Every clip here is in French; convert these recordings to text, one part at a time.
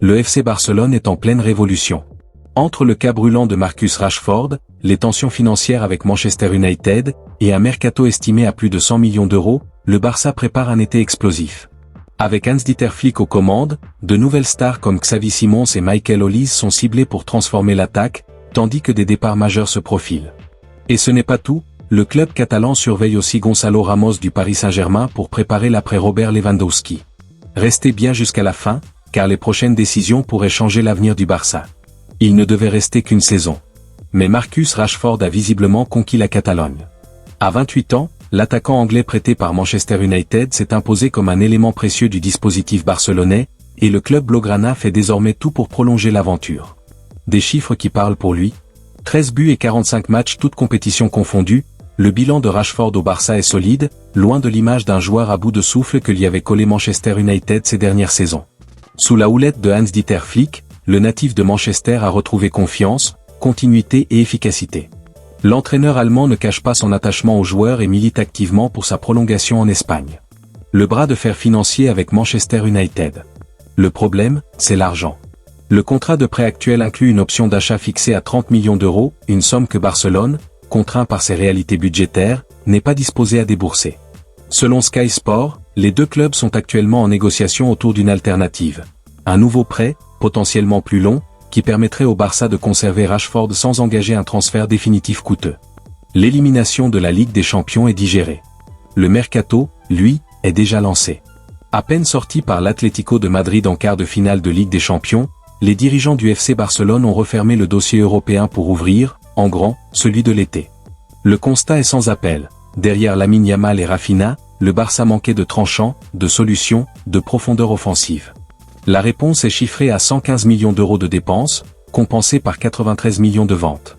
le FC Barcelone est en pleine révolution. Entre le cas brûlant de Marcus Rashford, les tensions financières avec Manchester United, et un mercato estimé à plus de 100 millions d'euros, le Barça prépare un été explosif. Avec Hans-Dieter Flick aux commandes, de nouvelles stars comme Xavi Simons et Michael Olise sont ciblées pour transformer l'attaque, tandis que des départs majeurs se profilent. Et ce n'est pas tout, le club catalan surveille aussi Gonzalo Ramos du Paris Saint-Germain pour préparer l'après Robert Lewandowski. Restez bien jusqu'à la fin, car les prochaines décisions pourraient changer l'avenir du Barça. Il ne devait rester qu'une saison. Mais Marcus Rashford a visiblement conquis la Catalogne. À 28 ans, l'attaquant anglais prêté par Manchester United s'est imposé comme un élément précieux du dispositif barcelonais, et le club blaugrana fait désormais tout pour prolonger l'aventure. Des chiffres qui parlent pour lui. 13 buts et 45 matchs toutes compétitions confondues, le bilan de Rashford au Barça est solide, loin de l'image d'un joueur à bout de souffle que lui avait collé Manchester United ces dernières saisons. Sous la houlette de Hans-Dieter Flick, le natif de Manchester a retrouvé confiance, continuité et efficacité. L'entraîneur allemand ne cache pas son attachement au joueur et milite activement pour sa prolongation en Espagne. Le bras de fer financier avec Manchester United. Le problème, c'est l'argent. Le contrat de prêt actuel inclut une option d'achat fixée à 30 millions d'euros, une somme que Barcelone, contraint par ses réalités budgétaires, n'est pas disposé à débourser. Selon Sky Sport, les deux clubs sont actuellement en négociation autour d'une alternative. Un nouveau prêt, potentiellement plus long, qui permettrait au Barça de conserver Rashford sans engager un transfert définitif coûteux. L'élimination de la Ligue des Champions est digérée. Le mercato, lui, est déjà lancé. À peine sorti par l'Atlético de Madrid en quart de finale de Ligue des Champions, les dirigeants du FC Barcelone ont refermé le dossier européen pour ouvrir, en grand, celui de l'été. Le constat est sans appel. Derrière Lamine Yamal et Rafinha, le Barça manquait de tranchants, de solutions, de profondeur offensive. La réponse est chiffrée à 115 millions d'euros de dépenses, compensées par 93 millions de ventes.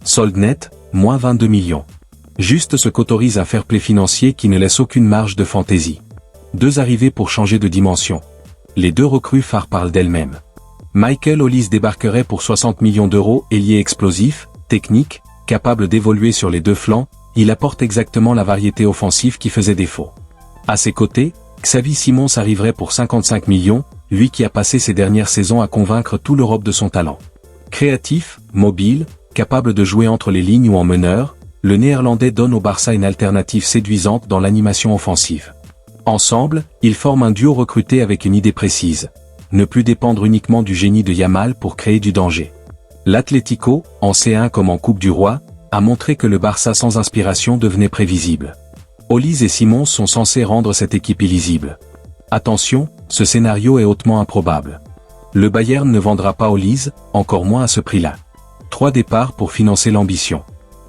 Solde net, moins 22 millions. Juste ce qu'autorise un fair play financier qui ne laisse aucune marge de fantaisie. Deux arrivées pour changer de dimension. Les deux recrues phares parlent d'elles-mêmes. Michael Olise débarquerait pour 60 millions d'euros, ailier explosif, technique, capable d'évoluer sur les deux flancs, il apporte exactement la variété offensive qui faisait défaut. À ses côtés, Xavi Simons arriverait pour 55 millions, lui qui a passé ses dernières saisons à convaincre tout l'Europe de son talent. Créatif, mobile, capable de jouer entre les lignes ou en meneur, le Néerlandais donne au Barça une alternative séduisante dans l'animation offensive. Ensemble, ils forment un duo recruté avec une idée précise. Ne plus dépendre uniquement du génie de Yamal pour créer du danger. L'Atlético, en C1 comme en Coupe du Roi, a montré que le Barça sans inspiration devenait prévisible. Olise et Simons sont censés rendre cette équipe illisible. Attention, ce scénario est hautement improbable. Le Bayern ne vendra pas Olise, encore moins à ce prix-là. 3 départs pour financer l'ambition.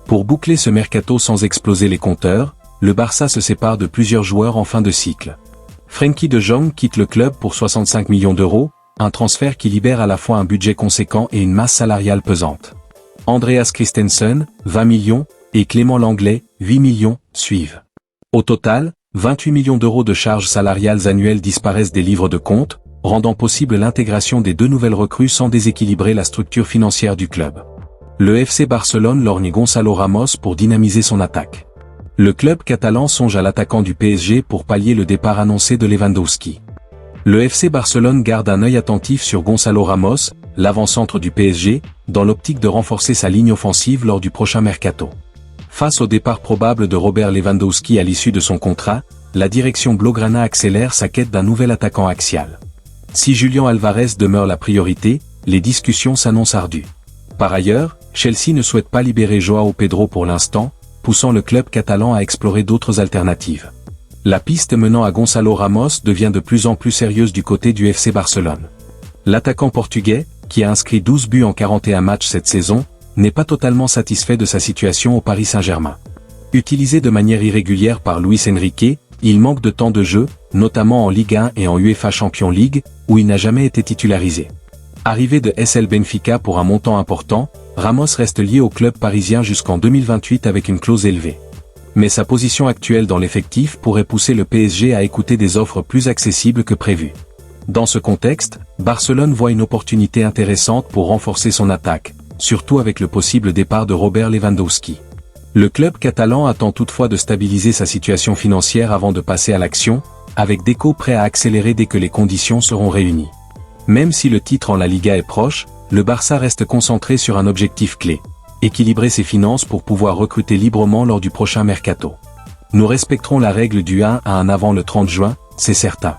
Pour boucler ce mercato sans exploser les compteurs, le Barça se sépare de plusieurs joueurs en fin de cycle. Frenkie de Jong quitte le club pour 65 millions d'euros, un transfert qui libère à la fois un budget conséquent et une masse salariale pesante. Andreas Christensen, 20 millions, et Clément Langlais, 8 millions, suivent. Au total, 28 millions d'euros de charges salariales annuelles disparaissent des livres de compte, rendant possible l'intégration des deux nouvelles recrues sans déséquilibrer la structure financière du club. Le FC Barcelone lorgne Gonzalo Ramos pour dynamiser son attaque. Le club catalan songe à l'attaquant du PSG pour pallier le départ annoncé de Lewandowski. Le FC Barcelone garde un œil attentif sur Gonzalo Ramos, l'avant-centre du PSG, dans l'optique de renforcer sa ligne offensive lors du prochain mercato. Face au départ probable de Robert Lewandowski à l'issue de son contrat, la direction blaugrana accélère sa quête d'un nouvel attaquant axial. Si Julián Alvarez demeure la priorité, les discussions s'annoncent ardues. Par ailleurs, Chelsea ne souhaite pas libérer Joao Pedro pour l'instant, poussant le club catalan à explorer d'autres alternatives. La piste menant à Gonzalo Ramos devient de plus en plus sérieuse du côté du FC Barcelone. L'attaquant portugais, qui a inscrit 12 buts en 41 matchs cette saison, n'est pas totalement satisfait de sa situation au Paris Saint-Germain. Utilisé de manière irrégulière par Luis Enrique, il manque de temps de jeu, notamment en Ligue 1 et en UEFA Champions League, où il n'a jamais été titularisé. Arrivé de SL Benfica pour un montant important, Ramos reste lié au club parisien jusqu'en 2028 avec une clause élevée. Mais sa position actuelle dans l'effectif pourrait pousser le PSG à écouter des offres plus accessibles que prévu. Dans ce contexte, Barcelone voit une opportunité intéressante pour renforcer son attaque, surtout avec le possible départ de Robert Lewandowski. Le club catalan attend toutefois de stabiliser sa situation financière avant de passer à l'action, avec Deco prêt à accélérer dès que les conditions seront réunies. Même si le titre en La Liga est proche, le Barça reste concentré sur un objectif clé. Équilibrer ses finances pour pouvoir recruter librement lors du prochain mercato. Nous respecterons la règle du 1 à 1 avant le 30 juin, c'est certain.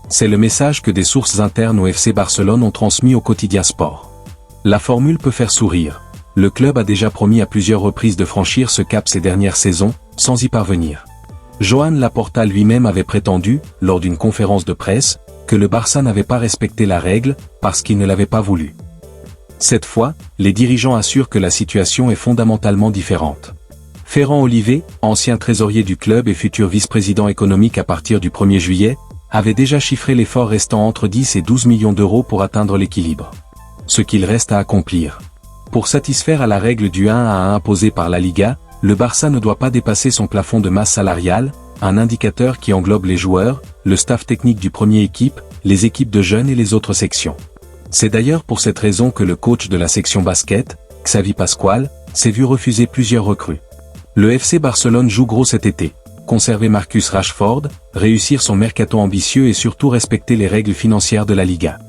C'est le message que des sources internes au FC Barcelone ont transmis au quotidien Sport. La formule peut faire sourire. Le club a déjà promis à plusieurs reprises de franchir ce cap ces dernières saisons, sans y parvenir. Joan Laporta lui-même avait prétendu, lors d'une conférence de presse, que le Barça n'avait pas respecté la règle, parce qu'il ne l'avait pas voulu. Cette fois, les dirigeants assurent que la situation est fondamentalement différente. Ferran Olivé, ancien trésorier du club et futur vice-président économique à partir du 1er juillet, avait déjà chiffré l'effort restant entre 10 et 12 millions d'euros pour atteindre l'équilibre. Ce qu'il reste à accomplir. Pour satisfaire à la règle du 1 à 1 imposée par la Liga, le Barça ne doit pas dépasser son plafond de masse salariale, un indicateur qui englobe les joueurs, le staff technique du premier équipe, les équipes de jeunes et les autres sections. C'est d'ailleurs pour cette raison que le coach de la section basket, Xavi Pascual, s'est vu refuser plusieurs recrues. Le FC Barcelone joue gros cet été. Conserver Marcus Rashford, réussir son mercato ambitieux et surtout respecter les règles financières de la Liga.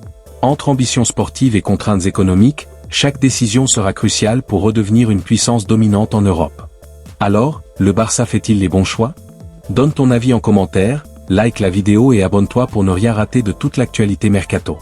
Entre ambitions sportives et contraintes économiques, chaque décision sera cruciale pour redevenir une puissance dominante en Europe. Alors, le Barça fait-il les bons choix? Donne ton avis en commentaire, like la vidéo et abonne-toi pour ne rien rater de toute l'actualité mercato.